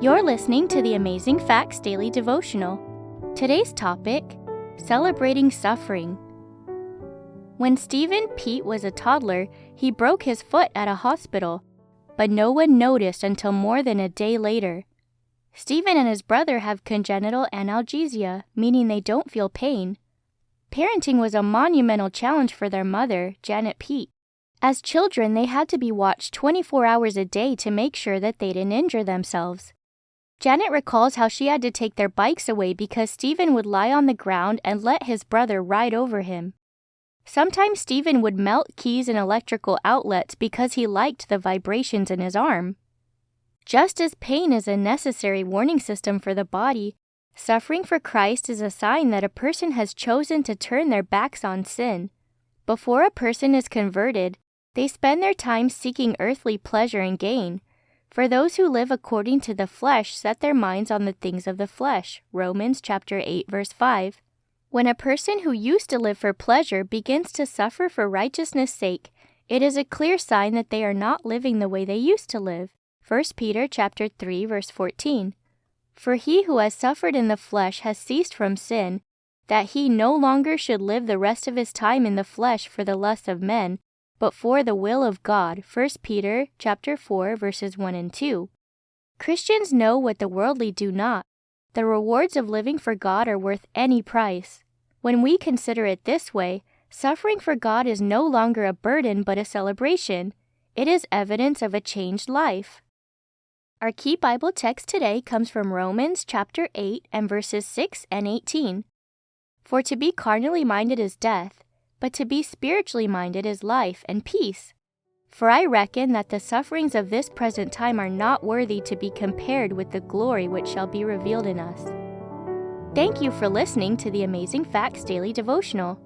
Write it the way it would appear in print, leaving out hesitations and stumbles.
You're listening to the Amazing Facts Daily Devotional. Today's topic, celebrating suffering. When Stephen Pete was a toddler, he broke his foot at a hospital, but no one noticed until more than a day later. Stephen and his brother have congenital analgesia, meaning they don't feel pain. Parenting was a monumental challenge for their mother, Janet Pete. As children, they had to be watched 24 hours a day to make sure that they didn't injure themselves. Janet recalls how she had to take their bikes away because Stephen would lie on the ground and let his brother ride over him. Sometimes Stephen would melt keys and electrical outlets because he liked the vibrations in his arm. Just as pain is a necessary warning system for the body, suffering for Christ is a sign that a person has chosen to turn their backs on sin. Before a person is converted, they spend their time seeking earthly pleasure and gain. For those who live according to the flesh set their minds on the things of the flesh. Romans chapter 8, verse 5. When a person who used to live for pleasure begins to suffer for righteousness' sake, it is a clear sign that they are not living the way they used to live. 1 Peter chapter 3, verse 14. For he who has suffered in the flesh has ceased from sin, that he no longer should live the rest of his time in the flesh for the lusts of men, but for the will of God. 1 Peter chapter 4, verses 1 and 2. Christians know what the worldly do not. The rewards of living for God are worth any price. When we consider it this way, suffering for God is no longer a burden but a celebration. It is evidence of a changed life. Our key Bible text today comes from Romans chapter 8 and verses 6 and 18. For to be carnally minded is death, but to be spiritually minded is life and peace. For I reckon that the sufferings of this present time are not worthy to be compared with the glory which shall be revealed in us. Thank you for listening to the Amazing Facts Daily Devotional.